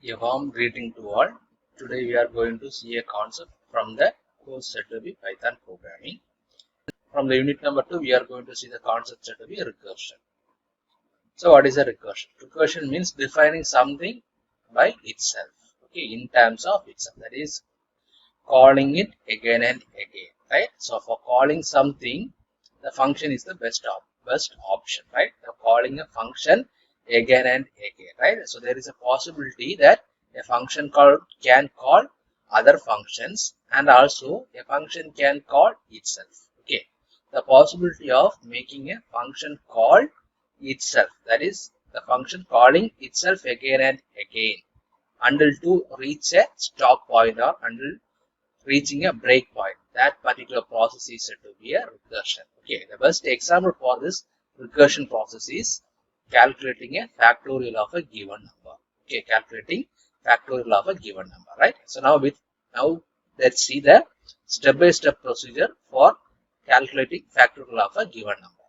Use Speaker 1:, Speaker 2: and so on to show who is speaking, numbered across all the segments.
Speaker 1: A warm greeting to all. Today we are going to see a concept from the course set to be Python programming. From the unit number 2, we are going to see the concept set to be recursion. So what is a recursion? Recursion means defining something by itself, okay, in terms of itself. That is calling it again and again, right? So for calling something, the function is the best option, right? So calling a function again and again, right? So there is a possibility that a function can call other functions, and also a function can call itself. Okay, the possibility of making a function call itself, that is the function calling itself again and again until to reach a stop point or until reaching a break point. That particular process is said to be a recursion. Okay, the best example for this recursion process is calculating a factorial of a given number. Okay, calculating factorial of a given number, right? So now let's see the step-by-step procedure for calculating factorial of a given number.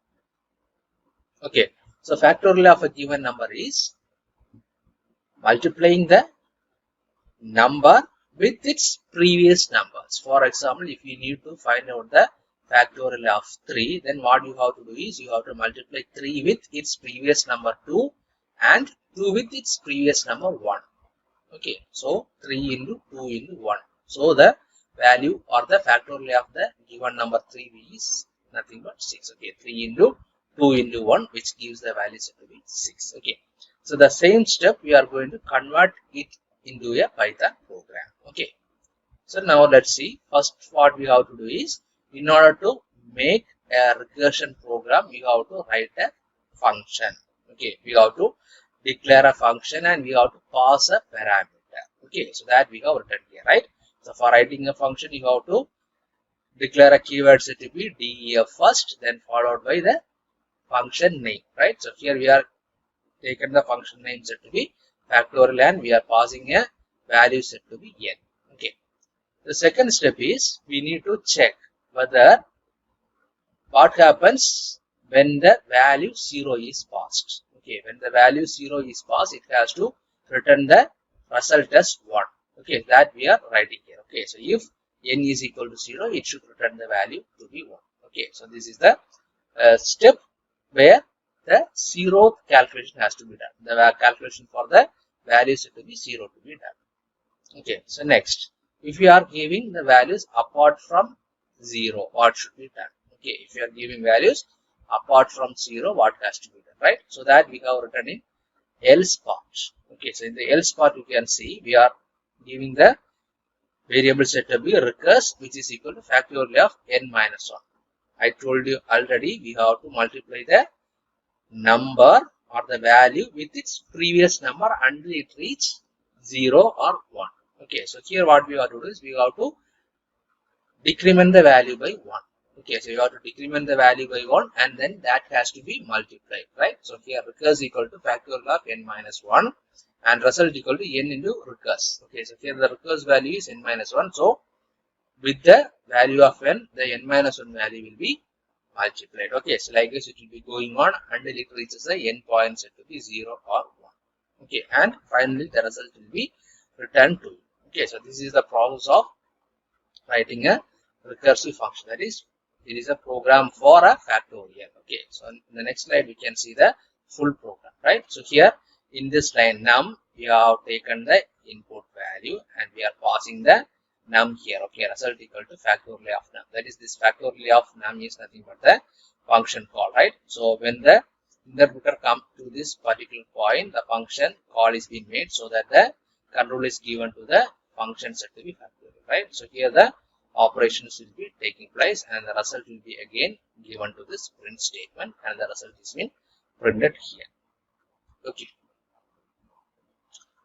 Speaker 1: Okay, so factorial of a given number is multiplying the number with its previous numbers. For example, if you need to find out the factorial of 3, then what you have to do is you have to multiply 3 with its previous number 2 and 2 with its previous number 1. Okay, so 3 into 2 into 1. So the value or the factorial of the given number 3 is nothing but 6. Okay, 3 into 2 into 1, which gives the value set to be 6. Okay, so the same step we are going to convert it into a Python program. Okay, so now let's see. First, what we have to do is, in order to make a recursion program, we have to write a function. Okay, we have to declare a function and we have to pass a parameter. Okay, so that we have written here, right? So for writing a function, you have to declare a keyword set to be def first, then followed by the function name, right? So here we are taken the function name set to be factorial and we are passing a value set to be n. Okay, the second step is we need to check whether what happens when the value 0 is passed. Okay, when the value 0 is passed, it has to return the result as 1. Okay, that we are writing here. Okay, so if n is equal to 0, it should return the value to be 1. Okay, so this is the step where the 0th calculation has to be done. The calculation for the values to be 0 to be done. Okay, so next, if you are giving the values apart from 0, what should be done? Okay, if you are giving values apart from 0, what has to be done, right? So that we have written in else part. Okay, so in the else part you can see we are giving the variable set to be recurse, which is equal to factorial of n minus 1. I told you already we have to multiply the number or the value with its previous number until it reaches 0 or 1. Okay, so here what we have to do is we have to decrement the value by 1. Okay, so you have to decrement the value by 1 and then that has to be multiplied, right? So here recurse equal to factorial of n minus 1 and result equal to n into recurse. Okay, so here the recurse value is n minus 1. So with the value of n, the n minus 1 value will be multiplied. Okay, so like this it will be going on until it reaches the end point set to be 0 or 1. Okay, and finally the result will be returned to you. Okay, so this is the process of writing a recursive function. That is, it is a program for a factorial. Okay, so in the next slide we can see the full program, right? So here in this line num, we have taken the input value and we are passing the num here. Okay, result equal to factorial of num. That is, this factorial of num is nothing but the function call, right? So when the interpreter comes to this particular point, the function call is being made so that the control is given to the function set to be factorial, right? So here the operations will be taking place and the result will be again given to this print statement and the result is being printed here. Okay.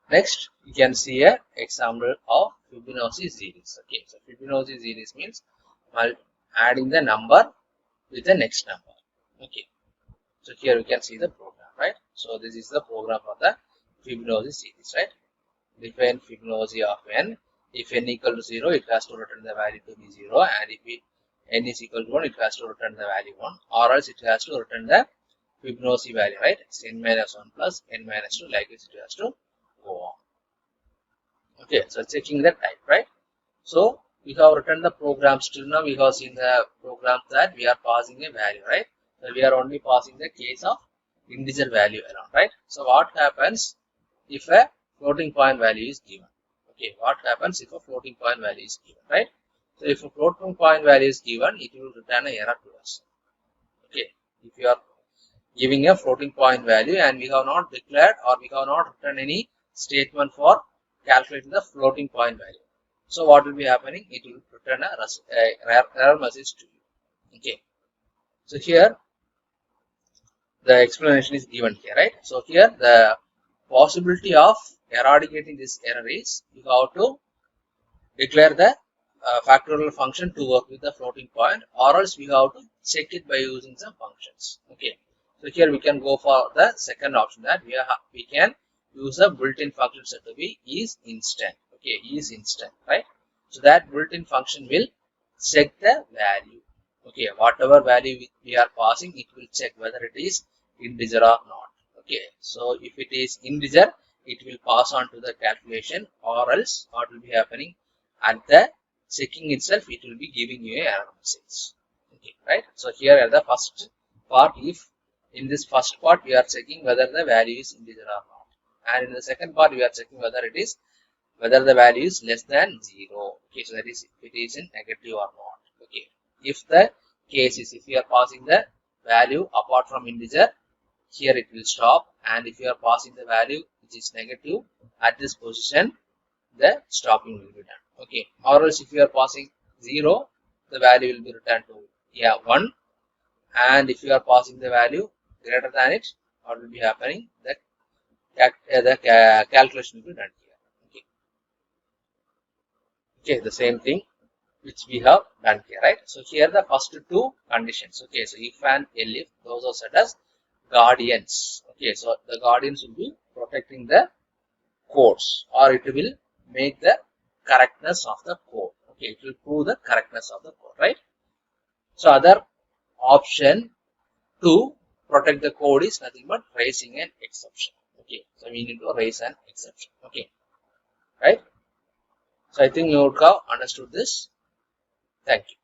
Speaker 1: Next, you can see a example of Fibonacci series. Okay, so Fibonacci series means adding the number with the next number. Okay, so here you can see the program, right? So this is the program for the Fibonacci series, right? Define Fibonacci of n. If n equal to 0, it has to return the value to be 0, and if n is equal to 1, it has to return the value 1, or else it has to return the Fibonacci value, right? It's n minus 1 plus n minus 2, like this it has to go on. Okay, so checking the type, right? So we have written the program still now. We have seen the program that we are passing a value, right? So we are only passing the case of integer value around, right? So what happens if a floating point value is given? Okay, what happens if a floating point value is given, right? So if a floating point value is given, it will return an error to us. Okay, if you are giving a floating point value and we have not declared or we have not written any statement for calculating the floating point value. So what will be happening? It will return a error message to you. Okay. So here the explanation is given here, right? So here the possibility of eradicating this error is you have to declare the factorial function to work with the floating point, or else we have to check it by using some functions. Okay, so here we can go for the second option, that we can use a built-in function set to be is instant. Okay, is instant, right? So that built-in function will check the value. Okay, whatever value we are passing, it will check whether it is integer or not. Okay, so if it is integer, it will pass on to the calculation, or else what will be happening, at the checking itself, it will be giving you a error message. Okay, right? So here at the first part, if in this first part we are checking whether the value is integer or not, and in the second part we are checking whether the value is less than 0. Okay, so that is if it is in negative or not. Okay, if the case is if you are passing the value apart from integer, here it will stop, and if you are passing the value which is negative at this position, the stopping will be done. Okay, or else if you are passing 0, the value will be returned to 1, and if you are passing the value greater than it, what will be happening? The calculation will be done here. Okay. Okay, the same thing which we have done here, right? So here the first two conditions. Okay, so if and elif, those are set as guardians. Okay, so the guardians will be protecting the codes, or it will make the correctness of the code. Okay, it will prove the correctness of the code, right? So other option to protect the code is nothing but raising an exception. Okay, so we need to raise an exception. Okay, right? So I think you would have understood this. Thank you.